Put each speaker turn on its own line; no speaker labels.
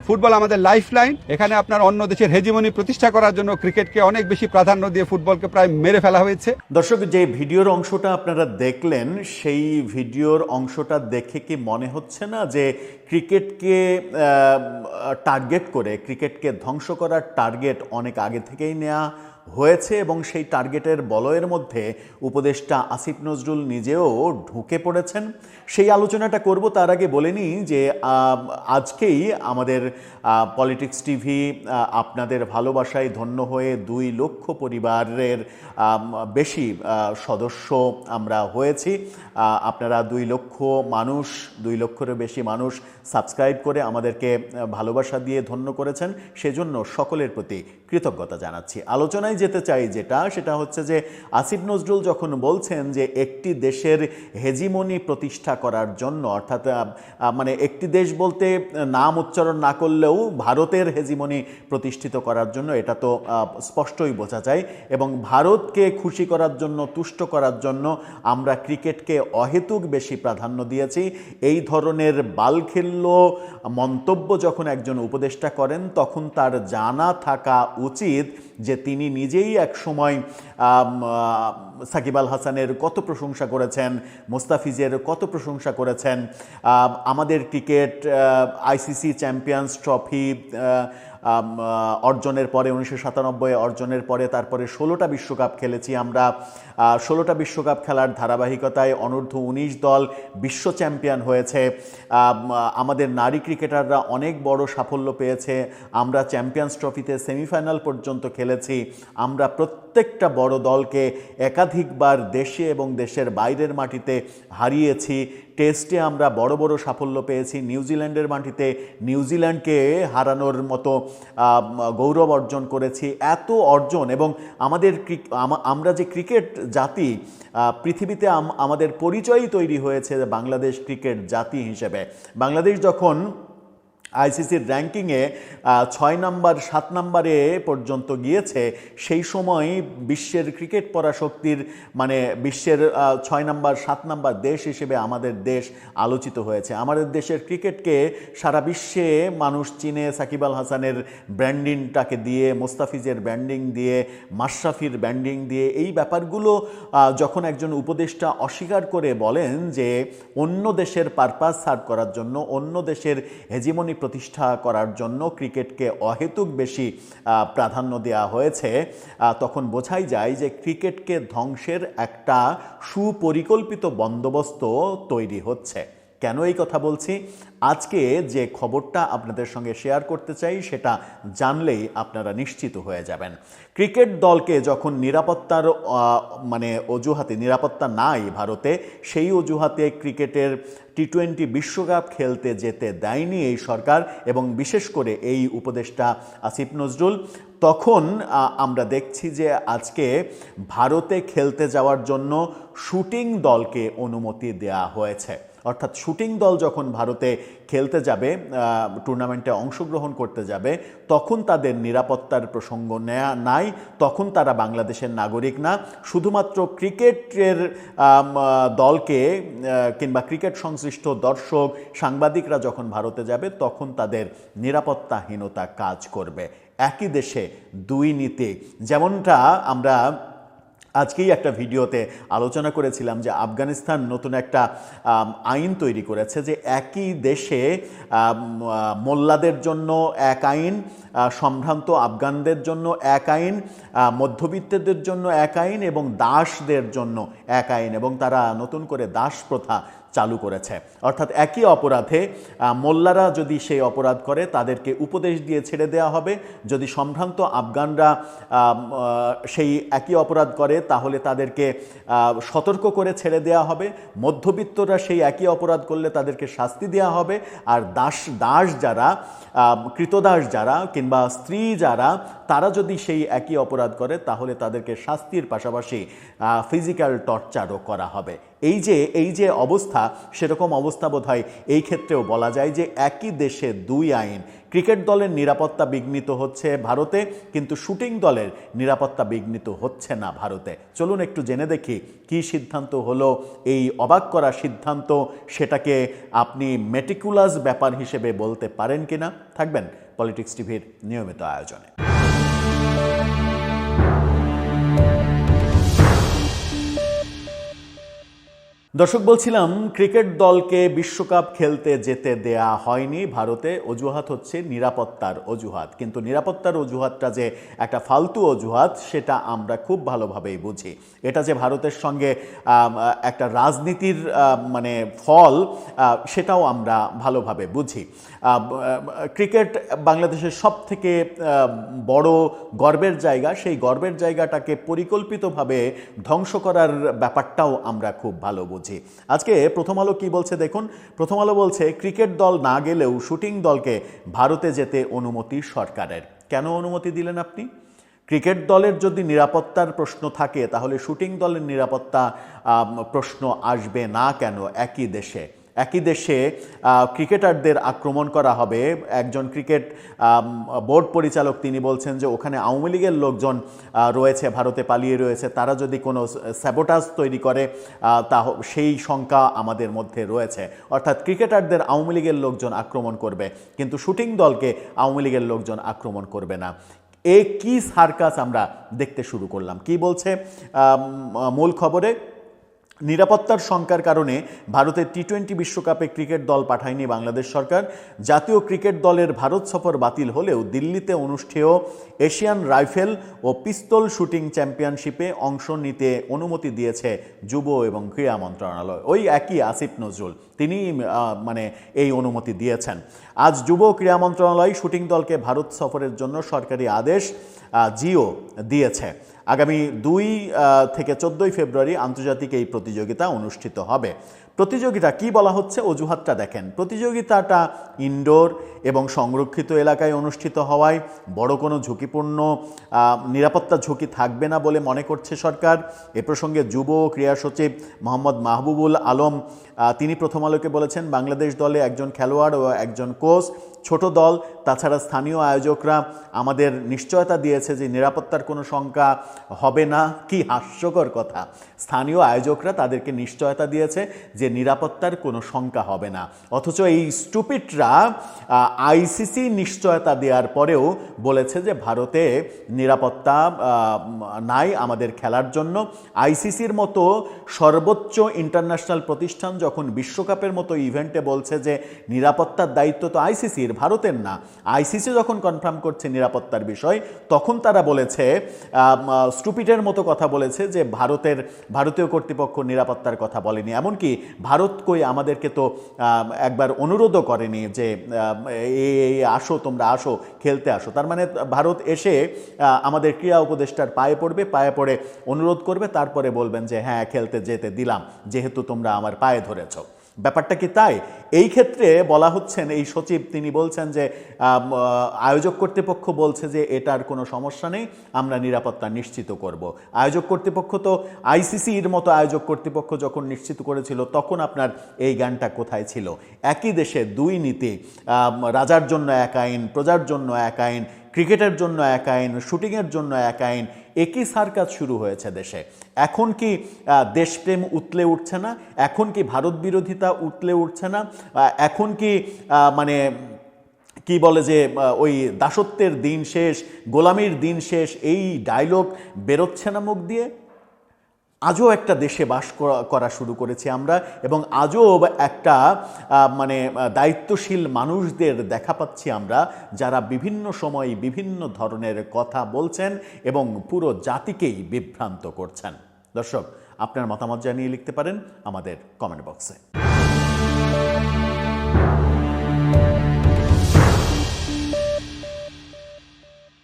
Football আমাদের lifeline. এখানে আপনার অন্য দেশের হেজিমনি প্রতিষ্ঠা করার জন্য ক্রিকেটকে অনেক বেশি প্রাধান্য দিয়ে ফুটবলকে প্রায় মেরে ফেলা হয়েছে।
দর্শক, যে ভিডিওর অংশটা আপনারা দেখলেন, সেই ভিডিওর অংশটা দেখে কি মনে হচ্ছে না যে ক্রিকেটকে টার্গেট করে, ক্রিকেটকে ধ্বংস করার টার্গেট অনেক আগে থেকেই নেওয়া হয়েছে এবং সেই টার্গেটের বলয়ের মধ্যে উপদেষ্টা আসিফ নজরুল নিজেও ঢুকে পড়েছেন? সেই আলোচনাটা করব। তার আগে বলে নিই যে আজকেই আমাদের পলিটিক্স টিভি আপনাদের ভালোবাসায় ধন্য হয়ে 2 লক্ষ পরিবারের বেশি সদস্য আমরা হয়েছি। আপনারা 2 লক্ষ মানুষ, 2 লক্ষেরও বেশি মানুষ সাবস্ক্রাইব করে আমাদেরকে ভালোবাসা দিয়ে ধন্য করেছেন, সেজন্য সকলের প্রতি কৃতজ্ঞতা জানাচ্ছি। আলোচনায় যেতে চাই সেটা হচ্ছে যে আসিফ নজরুল যখন বলছেন যে একটি দেশের হেজিমনি প্রতিষ্ঠা করার জন্য, অর্থাৎ মানে একটি দেশ বলতে নাম উচ্চারণ না করলেও ভারতের হেজিমনি প্রতিষ্ঠিত করার জন্য, এটা তো স্পষ্টই বোঝা যায়। এবং ভারতকে খুশি করার জন্য, তুষ্ট করার জন্য আমরা ক্রিকেটকে অহেতুক বেশি প্রাধান্য দিয়েছি। এই ধরনের বালখিল্য মন্তব্য যখন একজন উপদেষ্টা করেন, তখন তার জানা থাকা উচিত যে তিনি নিজেই এক সময় সাকিব আল হাসানের কত প্রশংসা করেছেন, মোস্তাফিজের কত প্রশংসা করেছেন। আমাদের ক্রিকেট আইসিসি চ্যাম্পিয়ন্স ট্রফি অর্জনের পরে, 1997 অর্জনের পরে তারপরে 16টা বিশ্বকাপ খেলেছি আমরা। 16টা বিশ্বকাপ খেলার ধারাবাহিকতায় অনূর্ধ্ব 19 দল বিশ্ব চ্যাম্পিয়ন হয়েছে। আমাদের নারী ক্রিকেটাররা অনেক বড় সাফল্য পেয়েছে। আমরা চ্যাম্পিয়ন্স ট্রফিতে সেমিফাইনাল পর্যন্ত খেলেছি। আমরা প্রত্যেকটা বড় দলকে একাধিকবার দেশে এবং দেশের বাইরের মাটিতে হারিয়েছি। টেস্টে আমরা বড় বড় সাফল্য পেয়েছি। নিউজিল্যান্ডের মাটিতে নিউজিল্যান্ডকে হারানোর মতো গৌরব অর্জন করেছি। এত অর্জন, এবং আমরা যে ক্রিকেট জাতি, পৃথিবীতে আমাদের পরিচয়ই তৈরি হয়েছে বাংলাদেশ ক্রিকেট জাতি হিসেবে। বাংলাদেশ যখন আইসিসির র্যাঙ্কিংয়ে 6 নম্বর 7 নম্বরে পর্যন্ত গিয়েছে, সেই সময় বিশ্বের ক্রিকেট পরাশক্তির, মানে বিশ্বের 6 নম্বর 7 নম্বর দেশ হিসেবে আমাদের দেশ আলোচিত হয়েছে। আমাদের দেশের ক্রিকেটকে সারা বিশ্বে মানুষ চিনে সাকিব আল হাসানের ব্র্যান্ডিংটাকে দিয়ে, মোস্তাফিজের ব্র্যান্ডিং দিয়ে, মাশরাফির ব্র্যান্ডিং দিয়ে। এই ব্যাপারগুলো যখন একজন উপদেষ্টা অস্বীকার করে বলেন যে অন্য দেশের পারপাস সার্ভ করার জন্য, অন্য দেশের হেজিমনি প্রতিষ্ঠা করার জন্য ক্রিকেটকে অহেতুক বেশি প্রাধান্য দেওয়া হয়েছে, তখন বোঝাই যায় যে ক্রিকেটকে ধ্বংসের একটা সুপরিকল্পিত বন্দোবস্ত তৈরি হচ্ছে। কেন এই কথা বলছি? আজকে যে খবরটা আপনাদের সঙ্গে শেয়ার করতে চাই, সেটা জানলেই আপনারা নিশ্চিত হয়ে যাবেন। ক্রিকেট দলকে যখন নিরাপত্তার মানে অজুহাতে, নিরাপত্তা নাই ভারতে, সেই অজুহাতে ক্রিকেটের টি20 বিশ্বকাপ খেলতে যেতে দেয়নি এই সরকার এবং বিশেষ করে এই উপদেষ্টা আসিফ নজরুল, তখন আমরা দেখছি যে আজকে ভারতে খেলতে যাওয়ার জন্য শুটিং দলকে অনুমতি দেওয়া হয়েছে। অর্থাৎ শুটিং দল যখন ভারতে খেলতে যাবে, টুর্নামেন্টে অংশগ্রহণ করতে যাবে, তখন তাদের নিরাপত্তার প্রসঙ্গ নাই, তখন তারা বাংলাদেশের নাগরিক না। শুধুমাত্র ক্রিকেটের দলকে কিংবা ক্রিকেট সংশ্লিষ্ট দর্শক, সাংবাদিকরা যখন ভারতে যাবে, তখন তাদের নিরাপত্তাহীনতা কাজ করবে। একই দেশে দুই নীতি। যেমনটা আমরা আজকেই একটা ভিডিওতে আলোচনা করেছিলাম যে আফগানিস্তান নতুন একটা আইন তৈরি করেছে যে একই দেশে মোল্লাদের জন্য এক আইন, সম্ভ্রান্ত আফগানদের জন্য এক আইন, মধ্যবিত্তদের জন্য এক আইন এবং দাসদের জন্য এক আইন, এবং তারা নতুন করে দাস প্রথা চালু করেছে। অর্থাৎ একই অপরাধে মোল্লারা যদি সেই অপরাধ করে, তাদেরকে উপদেশ দিয়ে ছেড়ে দেওয়া হবে। যদি সম্ভ্রান্ত আফগানরা সেই একই অপরাধ করে, তাহলে তাদেরকে সতর্ক করে ছেড়ে দেওয়া হবে। মধ্যবিত্তরা সেই একই অপরাধ করলে তাদেরকে শাস্তি দেওয়া হবে। আর দাস যারা, কৃতদাস যারা কিংবা স্ত্রী যারা, তারা যদি সেই একই অপরাধ করে, তাহলে তাদেরকে শাস্তির পাশাপাশি ফিজিক্যাল টর্চারও করা হবে। এই যে অবস্থা, সেরকম অবস্থা বোধহয় এই ক্ষেত্রেও বলা যায় যে একই দেশে দুই আইন, ক্রিকেট দলের নিরাপত্তা বিঘ্নিত হচ্ছে ভারতে, কিন্তু শুটিং দলের নিরাপত্তা বিঘ্নিত হচ্ছে না ভারতে। চলুন একটু জেনে দেখি কি সিদ্ধান্ত হলো। এই অবাক করা সিদ্ধান্ত, সেটাকে আপনি মেটিকুলাস ব্যাপার হিসেবে বলতে পারেন কিনা? থাকবেন পলিটিক্স টিভির নিয়মিত আয়োজনে। দর্শক, বলছিলাম ক্রিকেট দলকে বিশ্বকাপ খেলতে যেতে দেয়া হয়নি ভারতে। অজুহাত হচ্ছে নিরাপত্তার অজুহাত, কিন্তু নিরাপত্তার অজুহাতটা যে একটা ফালতু অজুহাত সেটা আমরা খুব ভালোভাবেই বুঝি। এটা যে ভারতের সঙ্গে একটা রাজনীতির মানে ফল, সেটাও আমরা ভালোভাবে বুঝি। ক্রিকেট বাংলাদেশের সব থেকে বড় গর্বের জায়গা, সেই গর্বের জায়গাটাকে পরিকল্পিতভাবে ধ্বংস করার ব্যাপারটাও আমরা খুব ভালো বুঝি। আজকে প্রথম আলো কি বলছে দেখুন। প্রথম আলো বলছে, ক্রিকেট দল না গেলেও শুটিং দলকে ভারতে যেতে অনুমতি সরকারের। কেন অনুমতি দিলেন আপনি? ক্রিকেট দলের যদি নিরাপত্তার প্রশ্ন থাকে তাহলে শুটিং দলের নিরাপত্তা প্রশ্ন আসবে না কেন? একই দেশে ক্রিকেটারদের আক্রমণ করা হবে। একজন ক্রিকেট বোর্ড পরিচালক তিনি বলছেন যে ওখানে আওয়ামী লীগের লোকজন রয়েছে, ভারতে পালিয়ে রয়েছে, তারা যদি কোনো স্যাবোটাজ তৈরি করে তা সেই শঙ্কা আমাদের মধ্যে রয়েছে। অর্থাৎ ক্রিকেটারদের আওয়ামী লীগের লোকজন আক্রমণ করবে, কিন্তু শুটিং দলকে আওয়ামী লীগের লোকজন আক্রমণ করবে না। কি সার্কাস আমরা দেখতে শুরু করলাম। কি বলছে মূল খবরে? নিরাপত্তার শঙ্কার কারণে ভারতের টি-20 বিশ্বকাপে ক্রিকেট দল পাঠায়নি বাংলাদেশ সরকার। জাতীয় ক্রিকেট দলের ভারত সফর বাতিল হলেও দিল্লিতে অনুষ্ঠেয় এশিয়ান রাইফেল ও পিস্তল শুটিং চ্যাম্পিয়নশিপে অংশ নিতে অনুমতি দিয়েছে যুব এবং ক্রীড়া মন্ত্রণালয়। ওই একই আসিফ নজরুল, তিনি মানে এই অনুমতি দিয়েছেন। আজ যুব ক্রীড়া মন্ত্রণালয় শুটিং দলকে ভারত সফরের জন্য সরকারি আদেশ জিও দিয়েছে। আগামী 2 থেকে 14 ফেব্রুয়ারি আন্তর্জাতিক এই প্রতিযোগিতা অনুষ্ঠিত হবে। প্রতিযোগিতা কি বলা হচ্ছে, অজুহাতটা দেখেন। প্রতিযোগিতাটা ইনডোর এবং সংরক্ষিত এলাকায় অনুষ্ঠিত হওয়ায় বড় কোনো ঝুঁকিপূর্ণ নিরাপত্তা ঝুঁকি থাকবে না বলে মনে করছে সরকার। এ প্রসঙ্গে যুব ক্রীড়া সচিব মোহাম্মদ মাহবুবুল আলম তিনি প্রথম আলোকে বলেছেন, বাংলাদেশ দলে একজন খেলোয়াড় ও একজন কোচ, ছোট দল, তাছাড়া স্থানীয় আয়োজকরা আমাদের নিশ্চয়তা দিয়েছে যে নিরাপত্তার কোনো শঙ্কা হবে না। কি হাস্যকর কথা! স্থানীয় আয়োজকরা তাদেরকে নিশ্চয়তা দিয়েছে যে নিরাপত্তার কোনো শঙ্কা হবে না, অথচ এই স্টুপিডরা আইসিসি নিশ্চয়তা দেওয়ার পরেও বলেছে যে ভারতে নিরাপত্তা নাই আমাদের খেলার জন্য। আইসিসির মতো সর্বোচ্চ ইন্টারন্যাশনাল প্রতিষ্ঠান যখন বিশ্বকাপের মতো ইভেন্টে বলছে যে নিরাপত্তার দায়িত্ব তো আইসিসির, ভারতের না, আইসিসি যখন কনফার্ম করছে নিরাপত্তার বিষয়, তখন তারা বলেছে, স্টুপিডের মতো কথা বলেছে যে ভারতীয় কর্তৃপক্ষ নিরাপত্তার কথা বলেনি। এমনকি ভারত কই আমাদেরকে তো একবার অনুরোধও করেনি যে আসো, তোমরা আসো, খেলতে আসো। তার মানে ভারত এসে আমাদের ক্রীড়া উপদেষ্টার পায়ে পড়ে অনুরোধ করবে, তারপরে বলবেন যে হ্যাঁ খেলতে যেতে দিলাম যেহেতু তোমরা আমার পায়ে ধরেছ। ব্যাপারটা কি তাই? এই ক্ষেত্রে বলা হচ্ছেন, এই সচিব তিনি বলছেন যে আয়োজক কর্তৃপক্ষ বলছে যে এটার কোনো সমস্যা নেই, আমরা নিরাপত্তা নিশ্চিত করব। আয়োজক কর্তৃপক্ষ তো আইসিসির মতো আয়োজক কর্তৃপক্ষ যখন নিশ্চিত করেছিল তখন আপনার এই জ্ঞানটা কোথায় ছিল? একই দেশে দুই নীতি, রাজার জন্য এক আইন, প্রজার জন্য এক আইন, ক্রিকেটের জন্য এক আইন, শুটিংয়ের জন্য এক আইন, একই সার্কাস শুরু হয়েছে দেশে। এখন কি দেশপ্রেম উতলে উঠছে না? এখন কি ভারত বিরোধিতা উতলে উঠছে না? এখন কি মানে কি বলে যে ওই দাসত্বের দিন শেষ, গোলামির দিন শেষ, এই ডায়লগ বেরোচ্ছে না মুখ দিয়ে? আজও একটা দেশে বাস করা শুরু করেছি আমরা, এবং আজও একটা মানে দায়িত্বশীল মানুষদের দেখা পাচ্ছি আমরা, যারা বিভিন্ন সময় বিভিন্ন ধরনের কথা বলছেন এবং পুরো জাতিকেই বিভ্রান্ত করছেন। দর্শক, আপনার মতামত জানিয়ে লিখতে পারেন আমাদের কমেন্ট বক্সে।